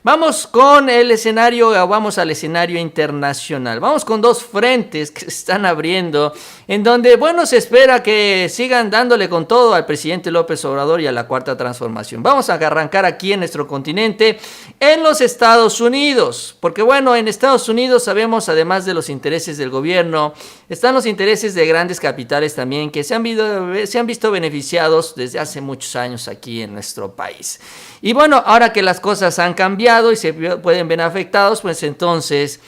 Vamos con el escenario, vamos al escenario internacional. Vamos con dos frentes que se están abriendo, en donde, bueno, se espera que sigan dándole con todo al presidente López Obrador y a la Cuarta Transformación. Vamos a arrancar aquí en nuestro continente, en los Estados Unidos, porque bueno, en Estados Unidos sabemos, además de los intereses del gobierno, están los intereses de grandes capitales también que se han visto beneficiados desde hace muchos años aquí en nuestro país. Y bueno, ahora que las cosas han cambiado y se pueden ver afectados, pues entonces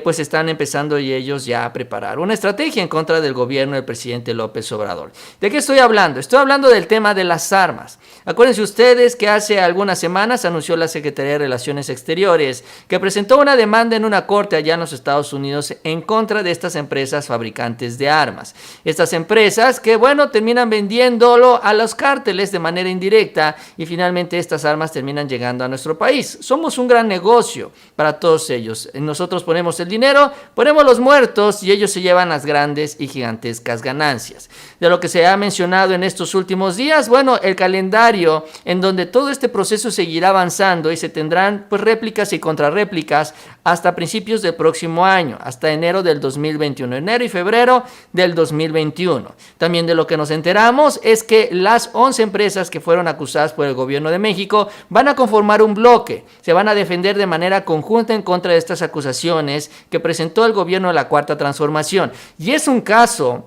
pues están empezando y ellos ya a preparar una estrategia en contra del gobierno del presidente López Obrador. ¿De qué estoy hablando? Estoy hablando del tema de las armas. Acuérdense ustedes que hace algunas semanas anunció la Secretaría de Relaciones Exteriores que presentó una demanda en una corte allá en los Estados Unidos en contra de estas empresas fabricantes de armas. Estas empresas que, bueno, terminan vendiéndolo a los cárteles de manera indirecta y finalmente estas armas terminan llegando a nuestro país. Somos un gran negocio para todos ellos. Nosotros ponemos el dinero, ponemos los muertos y ellos se llevan las grandes y gigantescas ganancias. De lo que se ha mencionado en estos últimos días, bueno, el calendario en donde todo este proceso seguirá avanzando y se tendrán pues réplicas y contrarréplicas hasta principios del próximo año, hasta enero del 2021, enero y febrero del 2021. También de lo que nos enteramos es que las 11 empresas que fueron acusadas por el gobierno de México van a conformar un bloque, se van a defender de manera conjunta en contra de estas acusaciones que presentó el gobierno de la Cuarta Transformación. Y es un caso,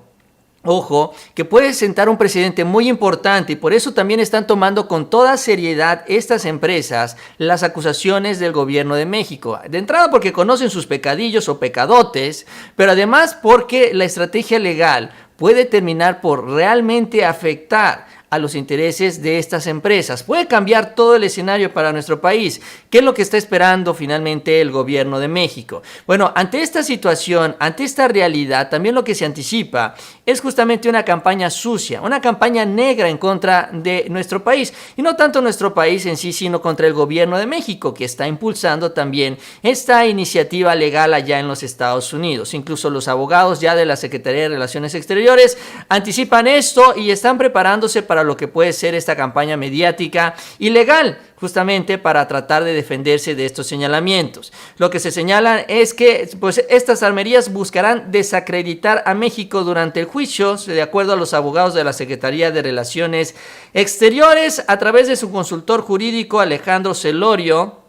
ojo, que puede sentar un precedente muy importante y por eso también están tomando con toda seriedad estas empresas las acusaciones del gobierno de México. De entrada porque conocen sus pecadillos o pecadotes, pero además porque la estrategia legal puede terminar por realmente afectar a los intereses de estas empresas. Puede cambiar todo el escenario para nuestro país. ¿Qué es lo que está esperando finalmente el gobierno de México? Bueno, ante esta situación, ante esta realidad, también lo que se anticipa es justamente una campaña sucia, una campaña negra en contra de nuestro país. Y no tanto nuestro país en sí, sino contra el gobierno de México, que está impulsando también esta iniciativa legal allá en los Estados Unidos. Incluso los abogados ya de la Secretaría de Relaciones Exteriores anticipan esto y están preparándose para lo que puede ser esta campaña mediática y legal, justamente para tratar de defenderse de estos señalamientos. Lo que se señala es que pues, estas armerías buscarán desacreditar a México durante el juicio, de acuerdo a los abogados de la Secretaría de Relaciones Exteriores, a través de su consultor jurídico Alejandro Celorio.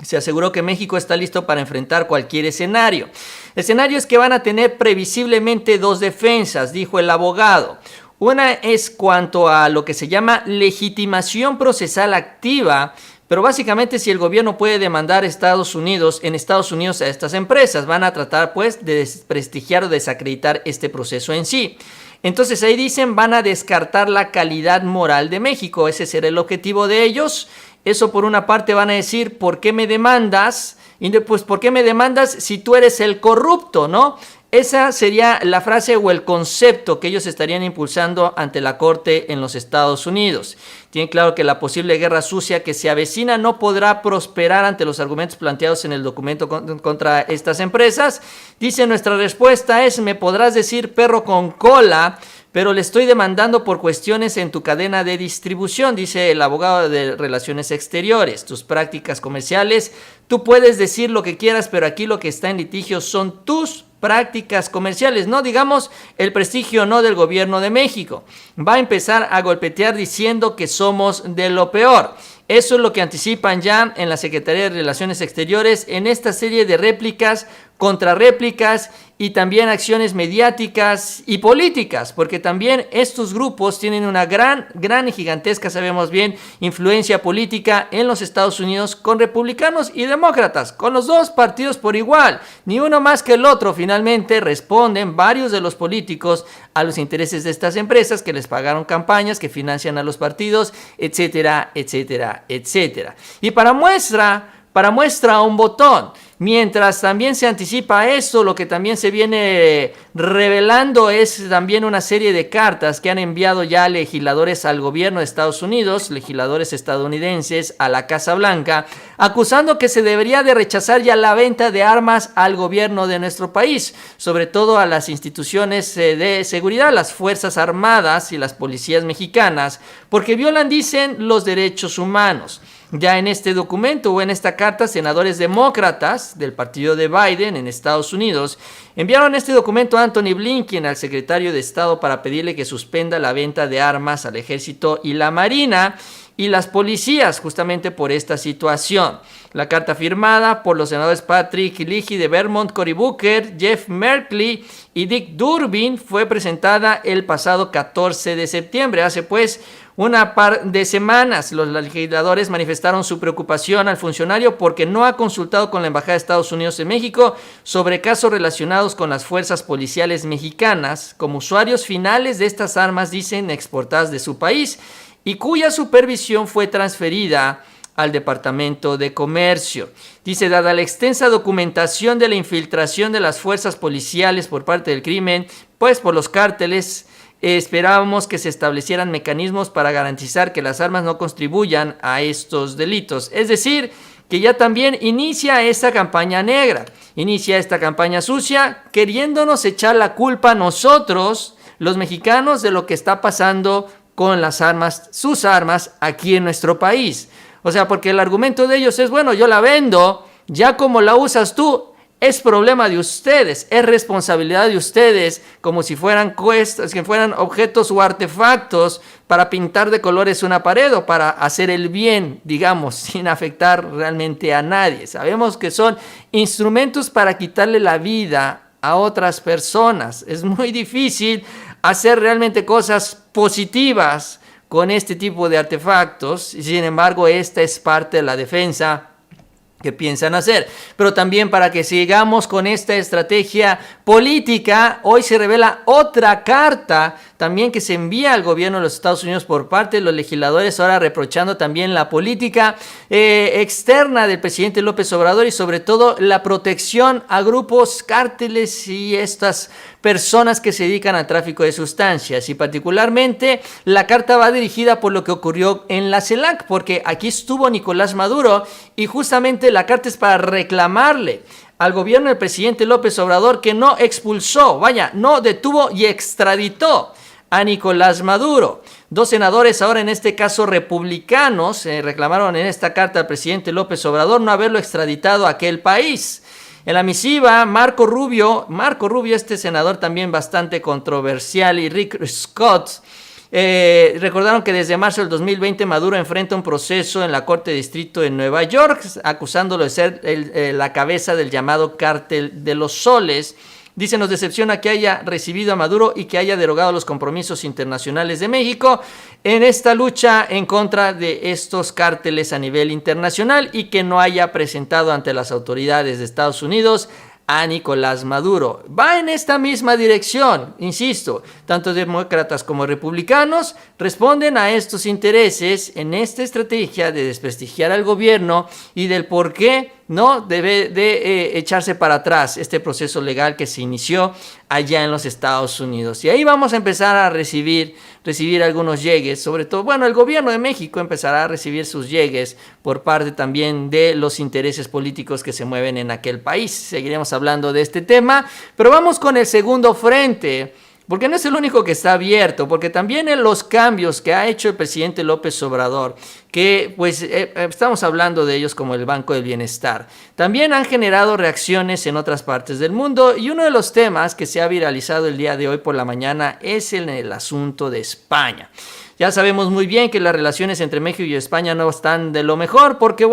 Se aseguró que México está listo para enfrentar cualquier escenario. Escenarios que van a tener previsiblemente dos defensas, dijo el abogado. Una es cuanto a lo que se llama legitimación procesal activa, pero básicamente si el gobierno puede demandar en Estados Unidos a estas empresas, van a tratar pues de desprestigiar o desacreditar este proceso en sí. Entonces ahí dicen, van a descartar la calidad moral de México, ese será el objetivo de ellos. Eso por una parte van a decir, ¿por qué me demandas? Y pues, ¿por qué me demandas si tú eres el corrupto, no? Esa sería la frase o el concepto que ellos estarían impulsando ante la Corte en los Estados Unidos. Tienen claro que la posible guerra sucia que se avecina no podrá prosperar ante los argumentos planteados en el documento contra estas empresas. Dice, nuestra respuesta es, me podrás decir perro con cola, pero le estoy demandando por cuestiones en tu cadena de distribución, dice el abogado de Relaciones Exteriores. Tus prácticas comerciales, tú puedes decir lo que quieras, pero aquí lo que está en litigio son tus prácticas comerciales, no digamos el prestigio no del gobierno de México. Va a empezar a golpetear diciendo que somos de lo peor. Eso es lo que anticipan ya en la Secretaría de Relaciones Exteriores en esta serie de réplicas, contrarréplicas y también acciones mediáticas y políticas, porque también estos grupos tienen una gran y gigantesca, sabemos bien, influencia política en los Estados Unidos con republicanos y demócratas, con los dos partidos por igual, ni uno más que el otro. Finalmente responden varios de los políticos a los intereses de estas empresas que les pagaron campañas, que financian a los partidos, etcétera, etcétera, etcétera. Y para muestra un botón. Mientras también se anticipa esto, lo que también se viene revelando es también una serie de cartas que han enviado ya legisladores al gobierno de Estados Unidos, legisladores estadounidenses a la Casa Blanca, acusando que se debería de rechazar ya la venta de armas al gobierno de nuestro país, sobre todo a las instituciones de seguridad, las Fuerzas Armadas y las policías mexicanas, porque violan, dicen, los derechos humanos. Ya en este documento o en esta carta, senadores demócratas del partido de Biden en Estados Unidos enviaron este documento a Anthony Blinken, al secretario de Estado, para pedirle que suspenda la venta de armas al ejército y la marina y las policías, justamente por esta situación. La carta, firmada por los senadores Patrick Leahy de Vermont, Cory Booker, Jeff Merkley y Dick Durbin, fue presentada el pasado 14 de septiembre. Hace pues una par de semanas, los legisladores manifestaron su preocupación al funcionario porque no ha consultado con la Embajada de Estados Unidos en México sobre casos relacionados con las fuerzas policiales mexicanas como usuarios finales de estas armas, dicen, exportadas de su país, y cuya supervisión fue transferida al Departamento de Comercio. Dice, dada la extensa documentación de la infiltración de las fuerzas policiales por parte del crimen, pues por los cárteles, esperábamos que se establecieran mecanismos para garantizar que las armas no contribuyan a estos delitos. Es decir, que ya también inicia esta campaña negra, inicia esta campaña sucia, queriéndonos echar la culpa a nosotros, los mexicanos, de lo que está pasando con las armas, sus armas, aquí en nuestro país. O sea, porque el argumento de ellos es, bueno, yo la vendo, ya como la usas tú, es problema de ustedes, es responsabilidad de ustedes, como si fueran que fueran objetos o artefactos para pintar de colores una pared o para hacer el bien, digamos, sin afectar realmente a nadie. Sabemos que son instrumentos para quitarle la vida a otras personas. Es muy difícil hacer realmente cosas positivas con este tipo de artefactos, y sin embargo esta es parte de la defensa que piensan hacer. Pero también, para que sigamos con esta estrategia política, hoy se revela otra carta también que se envía al gobierno de los Estados Unidos por parte de los legisladores, ahora reprochando también la política externa del presidente López Obrador y sobre todo la protección a grupos cárteles y estas personas que se dedican al tráfico de sustancias. Y particularmente la carta va dirigida por lo que ocurrió en la CELAC, porque aquí estuvo Nicolás Maduro y justamente la carta es para reclamarle al gobierno del presidente López Obrador que no expulsó, no detuvo y extraditó a Nicolás Maduro. Dos senadores, ahora en este caso republicanos, reclamaron en esta carta al presidente López Obrador no haberlo extraditado a aquel país. En la misiva, Marco Rubio, este senador también bastante controversial, y Rick Scott, recordaron que desde marzo del 2020 Maduro enfrenta un proceso en la Corte de Distrito de Nueva York, acusándolo de ser la cabeza del llamado Cártel de los Soles. Dice, nos decepciona que haya recibido a Maduro y que haya derogado los compromisos internacionales de México en esta lucha en contra de estos cárteles a nivel internacional y que no haya presentado ante las autoridades de Estados Unidos a Nicolás Maduro. Va en esta misma dirección, insisto, tanto demócratas como republicanos responden a estos intereses en esta estrategia de desprestigiar al gobierno y del por qué no debe de echarse para atrás este proceso legal que se inició allá en los Estados Unidos. Y ahí vamos a empezar a recibir algunos llegues, sobre todo, el gobierno de México empezará a recibir sus llegues por parte también de los intereses políticos que se mueven en aquel país. Seguiremos hablando de este tema, pero vamos con el segundo frente, porque no es el único que está abierto, porque también en los cambios que ha hecho el presidente López Obrador, que pues estamos hablando de ellos como el Banco del Bienestar, también han generado reacciones en otras partes del mundo, y uno de los temas que se ha viralizado el día de hoy por la mañana es el asunto de España. Ya sabemos muy bien que las relaciones entre México y España no están de lo mejor porque,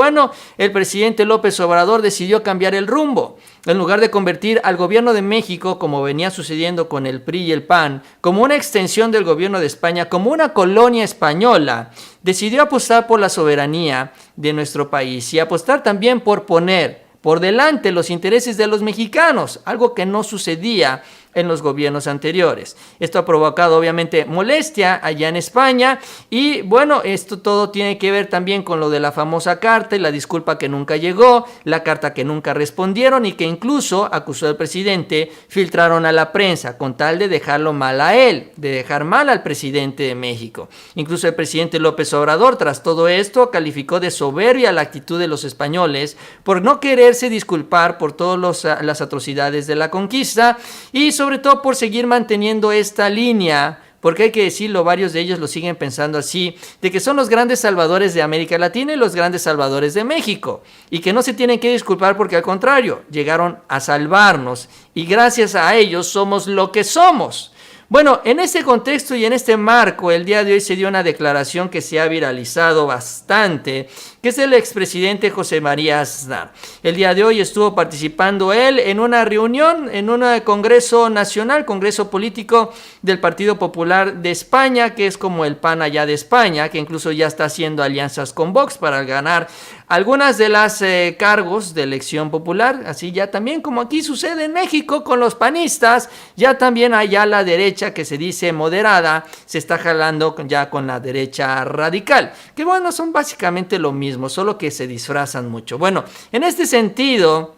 el presidente López Obrador decidió cambiar el rumbo. En lugar de convertir al gobierno de México, como venía sucediendo con el PRI y el PAN, como una extensión del gobierno de España, como una colonia española, decidió apostar por la soberanía de nuestro país y apostar también por poner por delante los intereses de los mexicanos, algo que no sucedía en los gobiernos anteriores. Esto ha provocado obviamente molestia allá en España y esto todo tiene que ver también con lo de la famosa carta y la disculpa que nunca llegó, la carta que nunca respondieron y que incluso, acusó el presidente, filtraron a la prensa con tal de dejarlo mal a él, de dejar mal al presidente de México. Incluso el presidente López Obrador, tras todo esto, calificó de soberbia la actitud de los españoles por no quererse disculpar por todas las atrocidades de la conquista y sobre todo por seguir manteniendo esta línea porque hay que decirlo, varios de ellos lo siguen pensando así, de que son los grandes salvadores de América Latina y los grandes salvadores de México, y que no se tienen que disculpar porque al contrario, llegaron a salvarnos y gracias a ellos somos lo que somos. Bueno, en este contexto y en este marco, el día de hoy se dio una declaración que se ha viralizado bastante, que es del expresidente José María Aznar. El día de hoy estuvo participando él en una reunión, en un congreso nacional, congreso político del Partido Popular de España, que es como el PAN allá de España, que incluso ya está haciendo alianzas con Vox para ganar algunas de las cargos de elección popular, así ya también como aquí sucede en México con los panistas, ya también allá la derecha que se dice moderada se está jalando ya con la derecha radical, que bueno, son básicamente lo mismo, solo que se disfrazan mucho. Bueno, en este sentido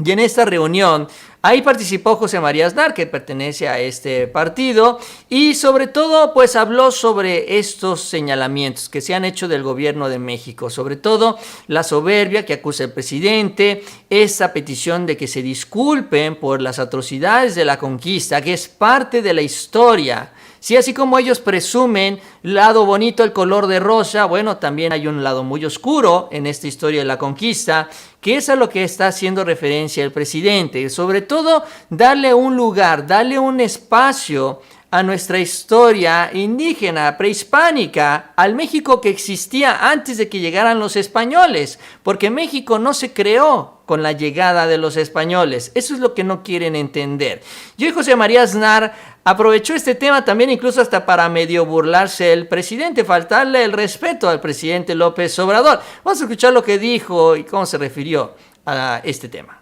y en esta reunión, ahí participó José María Aznar, que pertenece a este partido, y sobre todo, pues habló sobre estos señalamientos que se han hecho del gobierno de México, sobre todo la soberbia que acusa el presidente, esa petición de que se disculpen por las atrocidades de la conquista, que es parte de la historia. Sí, así como ellos presumen lado bonito, el color de rosa, bueno, también hay un lado muy oscuro en esta historia de la conquista, que es a lo que está haciendo referencia el presidente. Sobre todo, darle un lugar, darle un espacio a nuestra historia indígena, prehispánica, al México que existía antes de que llegaran los españoles, porque México no se creó con la llegada de los españoles. Eso es lo que no quieren entender. Y José María Aznar aprovechó este tema también incluso hasta para medio burlarse del presidente, faltarle el respeto al presidente López Obrador. Vamos a escuchar lo que dijo y cómo se refirió a este tema.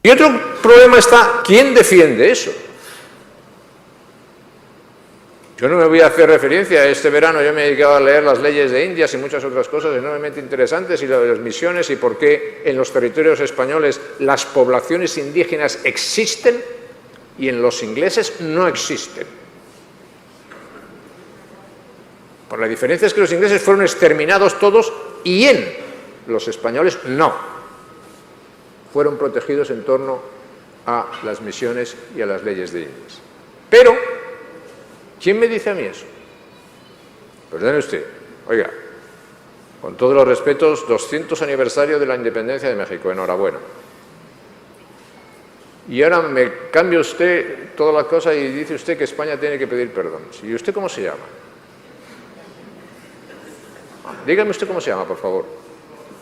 Y otro problema está, ¿quién defiende eso? Yo no me voy a hacer referencia, este verano yo me he dedicado a leer las leyes de Indias y muchas otras cosas enormemente interesantes y las misiones y por qué en los territorios españoles las poblaciones indígenas existen y en los ingleses no existen. Por la diferencia es que los ingleses fueron exterminados todos y en los españoles no. Fueron protegidos en torno a las misiones y a las leyes de Indias. Pero ¿quién me dice a mí eso? Perdone usted, oiga, con todos los respetos, 200 aniversario de la independencia de México, enhorabuena. Y ahora me cambia usted toda la cosa y dice usted que España tiene que pedir perdón. ¿Y usted cómo se llama? Dígame usted cómo se llama, por favor.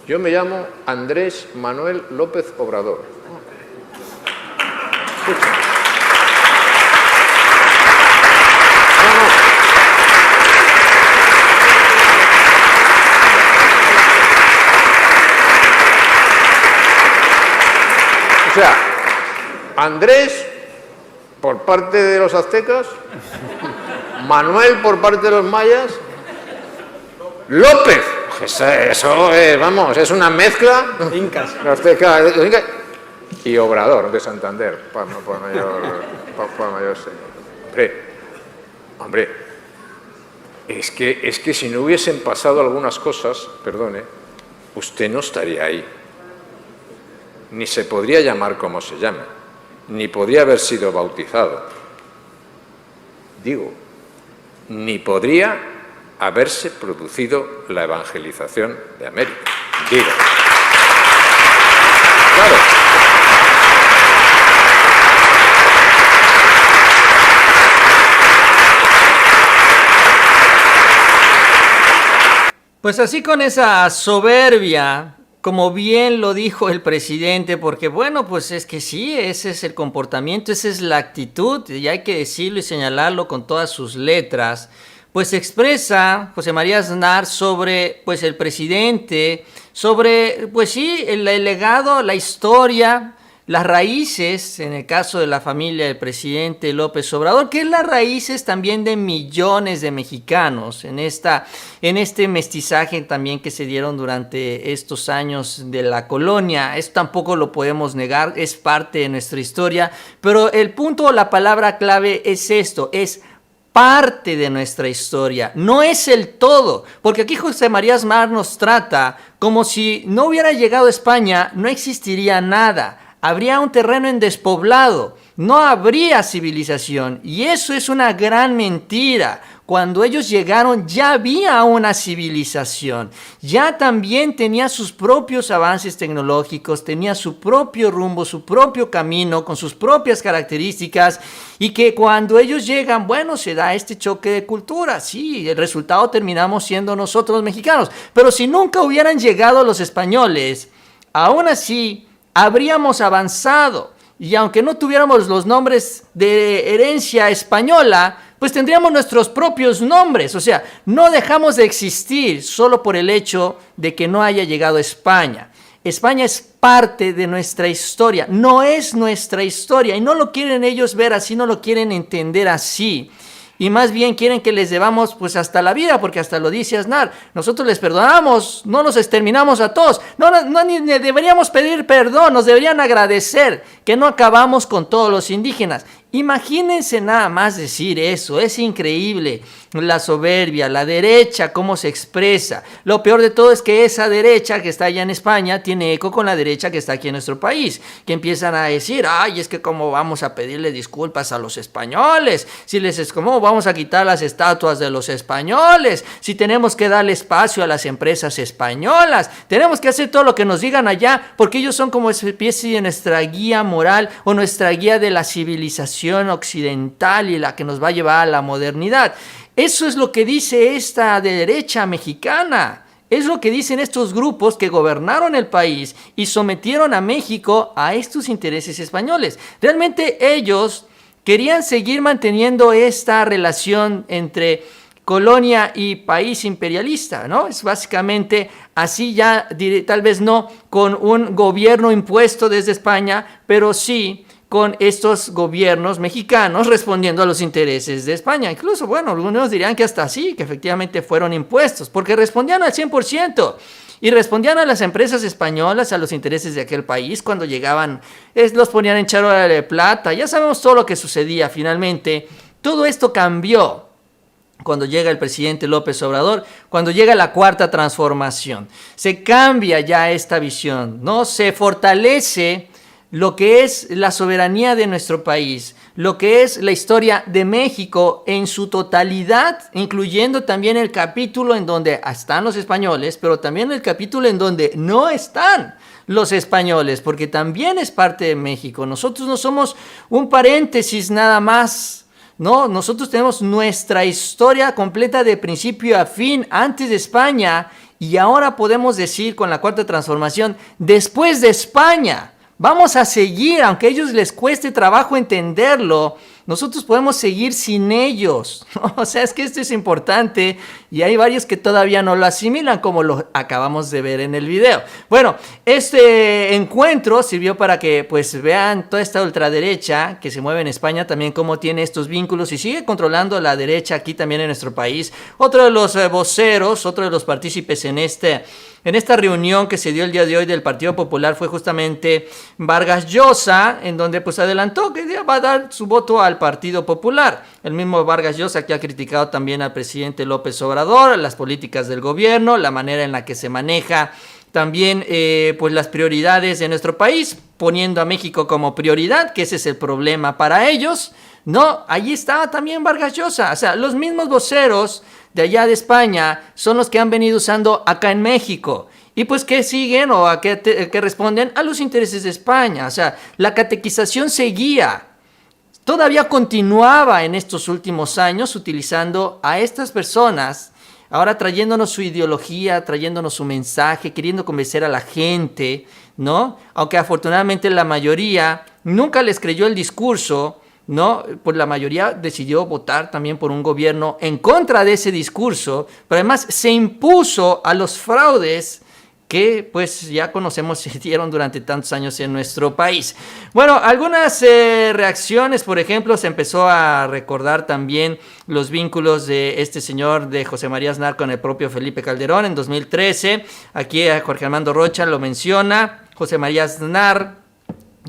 Yo me llamo Andrés Manuel López Obrador. Escucha. O sea, Andrés por parte de los aztecas, Manuel por parte de los mayas, López. Eso es, vamos, es una mezcla. Incas. Y Obrador de Santander, por mayor señor. Hombre, es que si no hubiesen pasado algunas cosas, perdone, usted no estaría ahí. Ni se podría llamar como se llama, ni podría haber sido bautizado. Digo, ni podría haberse producido la evangelización de América. Digo. Claro. Pues así con esa soberbia, como bien lo dijo el presidente, porque bueno, pues es que sí, ese es el comportamiento, esa es la actitud, y hay que decirlo y señalarlo con todas sus letras, pues expresa José María Aznar sobre pues el presidente, sobre pues sí, el legado, la historia, las raíces, en el caso de la familia del presidente López Obrador, que es las raíces también de millones de mexicanos en este mestizaje también que se dieron durante estos años de la colonia. Esto tampoco lo podemos negar, es parte de nuestra historia, pero el punto, la palabra clave es esto, es parte de nuestra historia, no es el todo, porque aquí José María Aznar nos trata como si no hubiera llegado a España, no existiría nada. Habría un terreno en despoblado no habría civilización. Y eso es una gran mentira. Cuando ellos llegaron ya había una civilización, ya también tenía sus propios avances tecnológicos, tenía su propio rumbo, su propio camino, con sus propias características, y que cuando ellos llegan, bueno, se da este choque de cultura, sí, el resultado terminamos siendo nosotros los mexicanos, pero si nunca hubieran llegado los españoles, aún así habríamos avanzado, y aunque no tuviéramos los nombres de herencia española, pues tendríamos nuestros propios nombres. O sea, no dejamos de existir solo por el hecho de que no haya llegado España. España es parte de nuestra historia, no es nuestra historia, y no lo quieren ellos ver así, no lo quieren entender así. Y más bien quieren que les debamos pues hasta la vida, porque hasta lo dice Aznar, nosotros les perdonamos, no los exterminamos a todos, ni deberíamos pedir perdón, nos deberían agradecer que no acabamos con todos los indígenas. Imagínense nada más decir eso, es increíble la soberbia, la derecha, cómo se expresa. Lo peor de todo es que esa derecha que está allá en España tiene eco con la derecha que está aquí en nuestro país, que empiezan a decir, ay, es que cómo vamos a pedirle disculpas a los españoles, cómo vamos a quitar las estatuas de los españoles, si tenemos que darle espacio a las empresas españolas, tenemos que hacer todo lo que nos digan allá, porque ellos son como especie de nuestra guía moral o nuestra guía de la civilización occidental y la que nos va a llevar a la modernidad. Eso es lo que dice esta derecha mexicana. Es lo que dicen estos grupos que gobernaron el país y sometieron a México a estos intereses españoles. Realmente ellos querían seguir manteniendo esta relación entre colonia y país imperialista, ¿no? Es básicamente así, ya tal vez no con un gobierno impuesto desde España, pero sí con estos gobiernos mexicanos respondiendo a los intereses de España. Incluso, bueno, algunos dirían que hasta así, que efectivamente fueron impuestos, porque respondían al 100%. Y respondían a las empresas españolas, a los intereses de aquel país. Cuando llegaban, los ponían en charola de plata. Ya sabemos todo lo que sucedía finalmente. Todo esto cambió cuando llega el presidente López Obrador, cuando llega la cuarta transformación. Se cambia ya esta visión, ¿no? Se fortalece lo que es la soberanía de nuestro país, lo que es la historia de México en su totalidad, incluyendo también el capítulo en donde están los españoles, pero también el capítulo en donde no están los españoles, porque también es parte de México. Nosotros no somos un paréntesis nada más, ¿no? Nosotros tenemos nuestra historia completa de principio a fin antes de España, y ahora podemos decir con la cuarta transformación, después de España. Vamos a seguir, aunque a ellos les cueste trabajo entenderlo, nosotros podemos seguir sin ellos, ¿no? O sea, es que esto es importante y hay varios que todavía no lo asimilan, como lo acabamos de ver en el video. Bueno, este encuentro sirvió para que pues vean toda esta ultraderecha que se mueve en España, también cómo tiene estos vínculos y sigue controlando la derecha aquí también en nuestro país. Otro de los voceros, otro de los partícipes en esta reunión que se dio el día de hoy del Partido Popular fue justamente Vargas Llosa, en donde pues adelantó que va a dar su voto al Partido Popular. El mismo Vargas Llosa que ha criticado también al presidente López Obrador, las políticas del gobierno, la manera en la que se maneja también pues las prioridades de nuestro país, poniendo a México como prioridad, que ese es el problema para ellos. No, allí estaba también Vargas Llosa. O sea, los mismos voceros de allá de España son los que han venido usando acá en México. Y pues que siguen o a que responden a los intereses de España. O sea, la catequización seguía. Todavía continuaba en estos últimos años utilizando a estas personas, ahora trayéndonos su ideología, trayéndonos su mensaje, queriendo convencer a la gente, ¿no? Aunque afortunadamente la mayoría nunca les creyó el discurso, ¿no? Pues la mayoría decidió votar también por un gobierno en contra de ese discurso, pero además se impuso a los fraudes que pues ya conocemos se dieron durante tantos años en nuestro país. Bueno, algunas reacciones, por ejemplo, se empezó a recordar también los vínculos de este señor de José María Aznar con el propio Felipe Calderón en 2013. Aquí Jorge Armando Rocha lo menciona. José María Aznar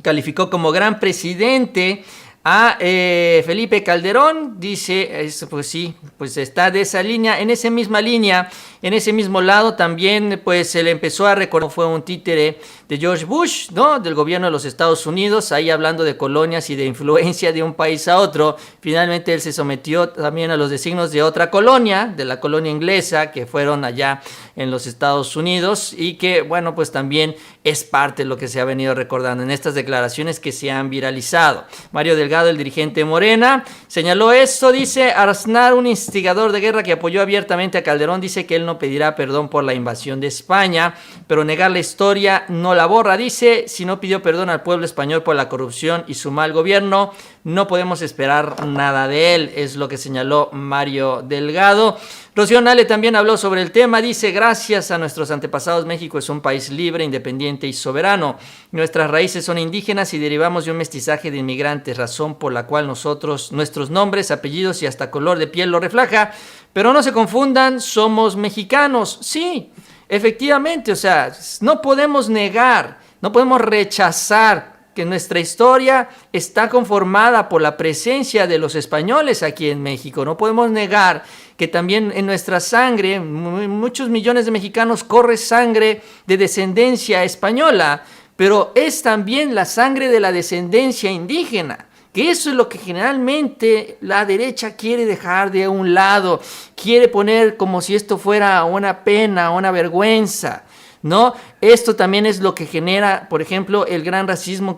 calificó como gran presidente a Felipe Calderón, dice, pues sí, pues está de esa línea, en esa misma línea, en ese mismo lado también, pues se le empezó a recordar, fue un títere de George Bush, ¿no? Del gobierno de los Estados Unidos, ahí hablando de colonias y de influencia de un país a otro. Finalmente él se sometió también a los designios de otra colonia, de la colonia inglesa, que fueron allá en los Estados Unidos y que, bueno, pues también es parte de lo que se ha venido recordando en estas declaraciones que se han viralizado. Mario Delgado, el dirigente Morena, señaló esto, dice: Aznar, un instigador de guerra que apoyó abiertamente a Calderón, dice que él no pedirá perdón por la invasión de España, pero negar la historia no la borra. Dice, si no pidió perdón al pueblo español por la corrupción y su mal gobierno, no podemos esperar nada de él, es lo que señaló Mario Delgado. Rocío Nale también habló sobre el tema, dice: gracias a nuestros antepasados, México es un país libre, independiente y soberano. Nuestras raíces son indígenas y derivamos de un mestizaje de inmigrantes, razón por la cual nuestros nombres, apellidos y hasta color de piel lo refleja. Pero no se confundan, somos mexicanos. Sí, efectivamente, o sea, no podemos negar, no podemos rechazar que nuestra historia está conformada por la presencia de los españoles aquí en México. No podemos negar que también en nuestra sangre, muchos millones de mexicanos, corre sangre de descendencia española, pero es también la sangre de la descendencia indígena, que eso es lo que generalmente la derecha quiere dejar de un lado, quiere poner como si esto fuera una pena, una vergüenza, ¿no? Esto también es lo que genera, por ejemplo, el gran clasismo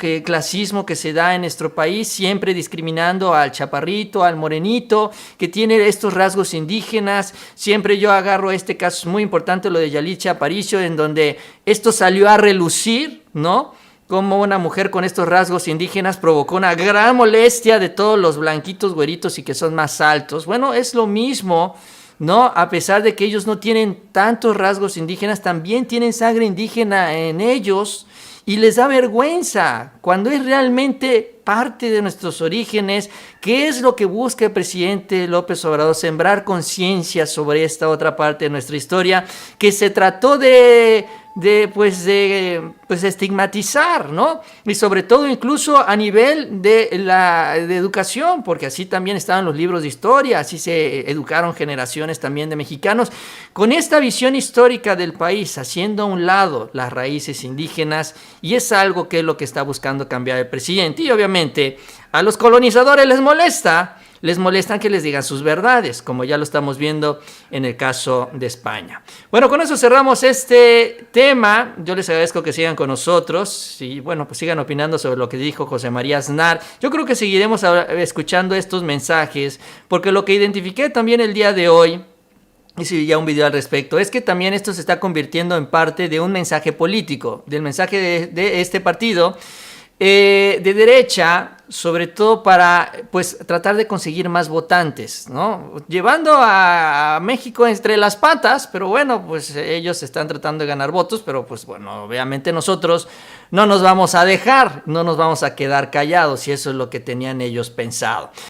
que se da en nuestro país, siempre discriminando al chaparrito, al morenito, que tiene estos rasgos indígenas. Siempre yo agarro este caso, es muy importante lo de Yalitza Aparicio, en donde esto salió a relucir, ¿no? Como una mujer con estos rasgos indígenas provocó una gran molestia de todos los blanquitos, güeritos y que son más altos. Bueno, es lo mismo, ¿no? A pesar de que ellos no tienen tantos rasgos indígenas, también tienen sangre indígena en ellos y les da vergüenza cuando es realmente parte de nuestros orígenes. ¿Qué es lo que busca el presidente López Obrador? Sembrar conciencia sobre esta otra parte de nuestra historia que se trató de estigmatizar, ¿no? Y sobre todo incluso a nivel de educación, porque así también estaban los libros de historia, así se educaron generaciones también de mexicanos, con esta visión histórica del país, haciendo a un lado las raíces indígenas, y es algo que es lo que está buscando cambiar el presidente. Y obviamente a los colonizadores les molestan que les digan sus verdades, como ya lo estamos viendo en el caso de España. Bueno, con eso cerramos este tema. Yo les agradezco que sigan con nosotros y bueno, pues sigan opinando sobre lo que dijo José María Aznar. Yo creo que seguiremos escuchando estos mensajes, porque lo que identifiqué también el día de hoy, hice ya un video al respecto, es que también esto se está convirtiendo en parte de un mensaje político, del mensaje de este partido de derecha, sobre todo para pues tratar de conseguir más votantes, ¿no? Llevando a México entre las patas, pero bueno, pues ellos están tratando de ganar votos, pero pues bueno, obviamente nosotros no nos vamos a dejar, no nos vamos a quedar callados, y eso es lo que tenían ellos pensado.